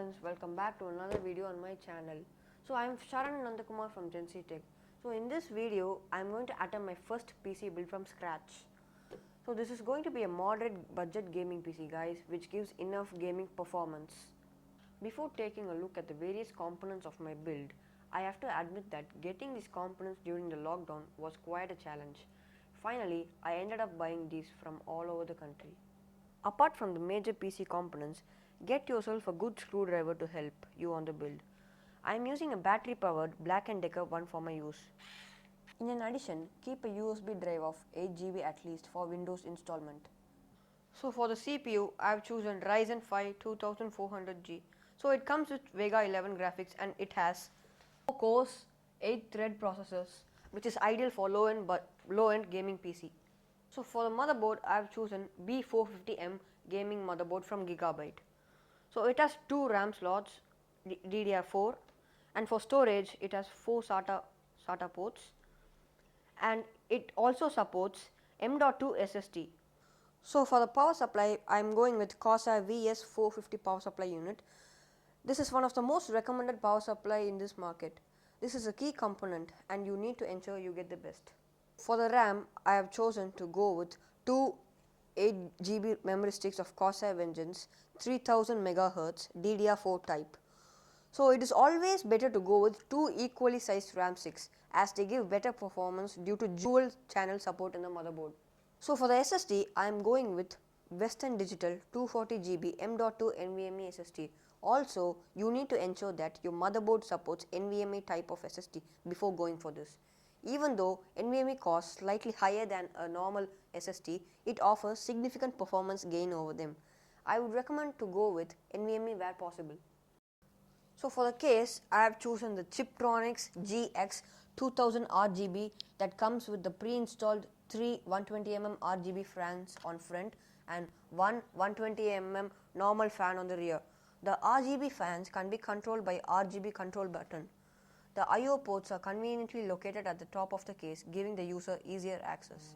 friends, welcome back to another video on my channel. So I am Sharan Nandakumar from GENZEETECH. So in this video I am going to attempt my first PC build from scratch. So this is going to be a moderate budget gaming PC guys, which gives enough gaming performance. Before taking a look at the various components of my build, I have to admit that getting these components during the lockdown was quite a challenge. Finally, I ended up buying these from all over the country. Apart from the major PC components, get yourself a good screwdriver to help you on the build. I am using a battery powered Black & Decker one for my use. In addition, keep a USB drive of 8 GB at least for Windows installment. So for the CPU, I have chosen Ryzen 5 2400G. So it comes with Vega 11 graphics and it has 4 cores, 8 thread processors, which is ideal for low-end gaming PC. So for the motherboard, I have chosen B450M gaming motherboard from Gigabyte. So it has 2 RAM slots, DDR4, and for storage it has 4 SATA ports, and it also supports M.2 SSD. So for the power supply, I am going with Corsair VS450 power supply unit. This is one of the most recommended power supply in this market. This is a key component and you need to ensure you get the best. For the RAM, I have chosen to go with two 8 GB memory sticks of Corsair Vengeance 3000 MHz DDR4 type. So it is always better to go with two equally sized RAM sticks as they give better performance due to dual channel support in the motherboard. So for the SSD, I am going with Western Digital 240 GB M.2 NVMe SSD. Also, you need to ensure that your motherboard supports NVMe type of SSD before going for this. Even though NVMe costs slightly higher than a normal SSD, it offers significant performance gain over them. I would recommend to go with NVMe where possible. So for the case, I have chosen the Chiptronics GX 2000 RGB that comes with the pre-installed 3 120mm RGB fans on front and one 120mm normal fan on the rear. The RGB fans can be controlled by RGB control button. The I/O ports are conveniently located at the top of the case, giving the user easier access.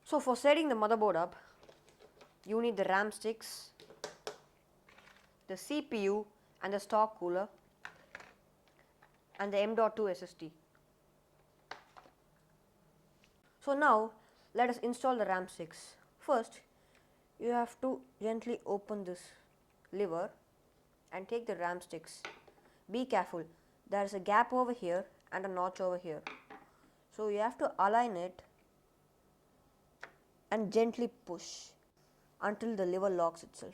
So for setting the motherboard up, you need the RAM sticks, the CPU and the stock cooler, and the M.2 SSD. So now let us install the RAM sticks. First, you have to gently open this lever and take the RAM sticks. Be careful, there is a gap over here and a notch over here. So you have to align it and gently push until the lever locks itself.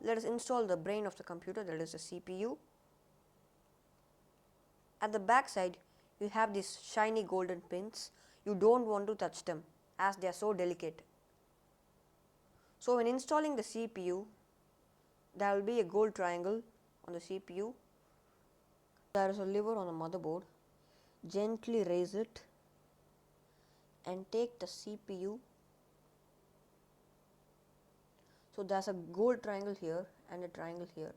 Let us install the brain of the computer, that is the CPU. At the back side, you have these shiny golden pins. You don't want to touch them as they are so delicate. So when installing the CPU, there will be a gold triangle on the CPU. There is a lever on the motherboard. Gently raise it and take the CPU. So there's a gold triangle here and a triangle here.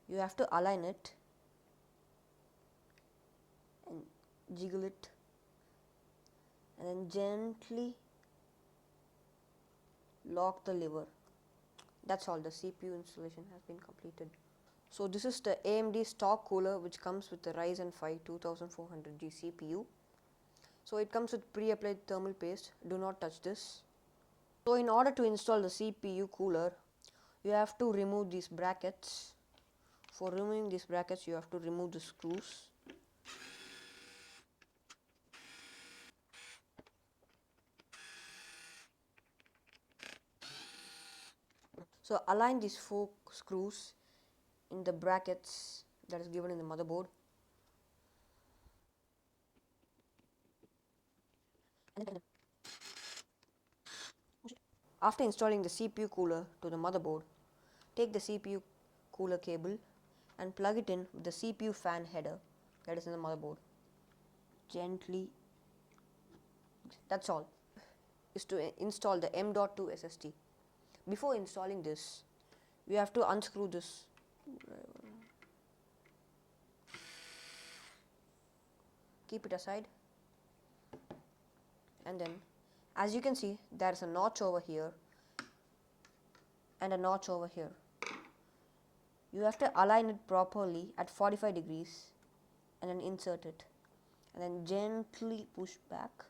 You have to align it and jiggle it and then gently lock the lever. That's all, the CPU installation has been completed. So this is the AMD stock cooler which comes with the Ryzen 5 2400G CPU. So it comes with pre-applied thermal paste, do not touch this. So in order to install the CPU cooler, you have to remove these brackets. For removing these brackets, you have to remove the screws. So align these 4 screws in the brackets that is given in the motherboard. After installing the CPU cooler to the motherboard, take the CPU cooler cable and plug it in with the CPU fan header that is in the motherboard. Gently, that's all, is to install the M.2 SSD. Before installing this, we have to unscrew this. Keep it aside and then As you can see, there is a notch over here and a notch over here. You have to align it properly at 45 degrees and then insert it and then gently push back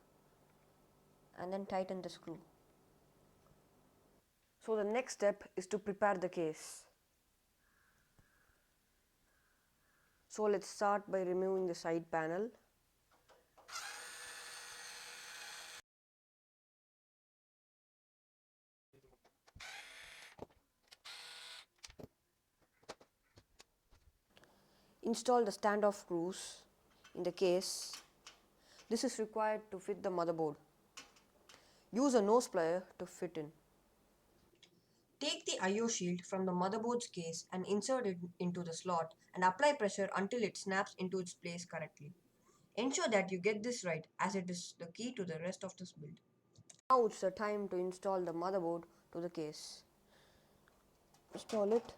and then tighten the screw. So the next step is to prepare the case. So let's start by removing the side panel. Install the standoff screws in the case. This is required to fit the motherboard. Use a nose plier to fit in. Take the I/O shield from the motherboard's case and insert it into the slot and apply pressure until it snaps into its place correctly. Ensure that you get this right, as it is the key to the rest of this build. Now it's the time to install the motherboard to the case. Install it.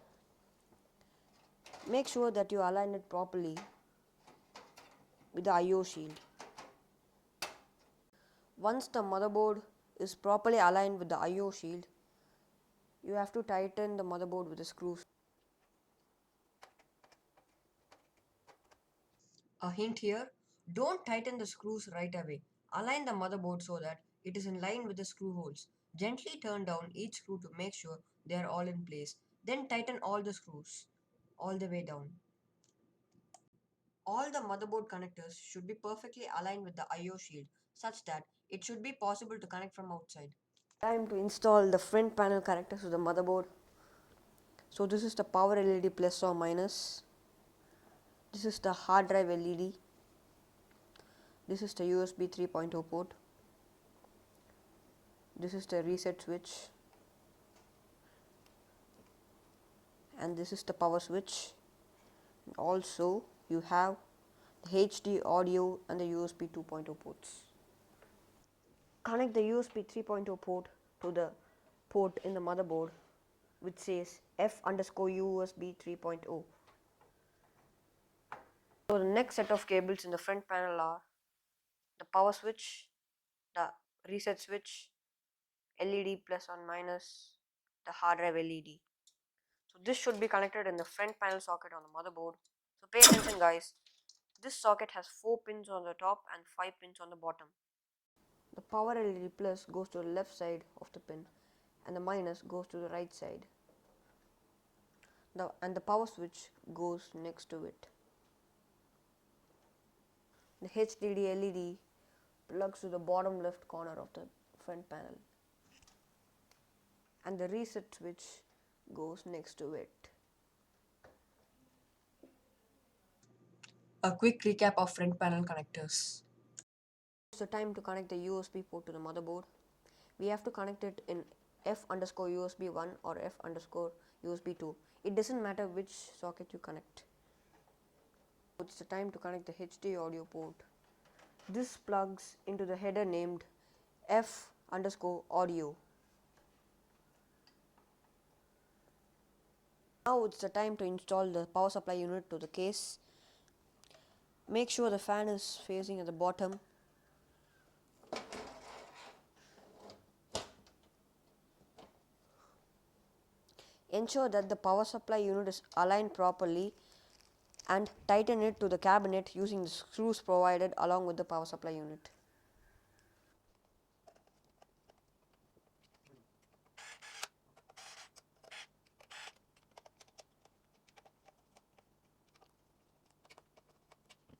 Make sure that you align it properly with the I/O shield. Once the motherboard is properly aligned with the I/O shield, you have to tighten the motherboard with the screws. A hint here, don't tighten the screws right away. Align the motherboard so that it is in line with the screw holes. Gently turn down each screw to make sure they are all in place. Then tighten all the screws all the way down. All the motherboard connectors should be perfectly aligned with the I/O shield such that it should be possible to connect from outside. Time to install the front panel connectors to the motherboard. So this is the power LED plus or minus. This is the hard drive LED. This is the USB 3.0 port. This is the reset switch. And this is the power switch. Also, you have the HD audio and the USB 2.0 ports. Connect the USB 3.0 port to the port in the motherboard which says F_USB 3.0. So the next set of cables in the front panel are the power switch, the reset switch, LED plus or minus, the hard drive LED. So this should be connected in the front panel socket on the motherboard. So pay attention guys. This socket has 4 pins on the top and 5 pins on the bottom. The power LED plus goes to the left side of the pin and the minus goes to the right side. And the power switch goes next to it. The HDD LED plugs to the bottom left corner of the front panel. And the reset switch goes next to it. A quick recap of front panel connectors. It's the time to connect the USB port to the motherboard. We have to connect it in F_USB 1 or F_USB 2. It doesn't matter which socket you connect. It's the time to connect the HD audio port. This plugs into the header named F_audio. Now it's the time to install the power supply unit to the case. Make sure the fan is facing at the bottom. Ensure that the power supply unit is aligned properly and tighten it to the cabinet using the screws provided along with the power supply unit.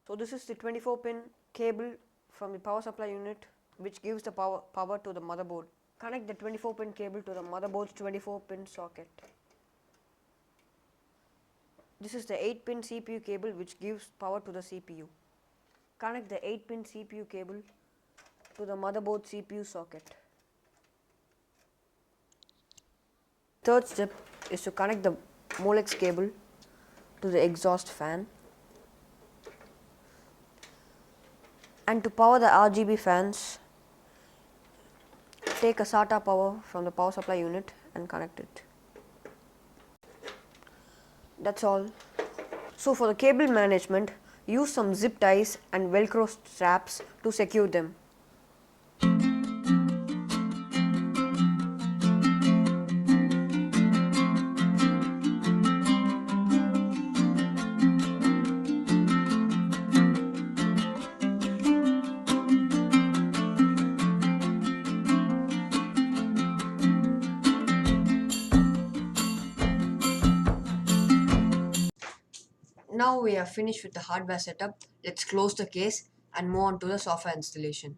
So this is the 24-pin cable from the power supply unit which gives the power to the motherboard. Connect the 24-pin cable to the motherboard's 24-pin socket. This is the 8-pin CPU cable which gives power to the CPU. Connect the 8-pin CPU cable to the motherboard CPU socket. Third step is to connect the Molex cable to the exhaust fan. And to power the RGB fans, take a SATA power from the power supply unit and connect it. That's all. So for the cable management, use some zip ties and velcro straps to secure them. now we are finished with the hardware setup. Let's close the case and move on to the software installation.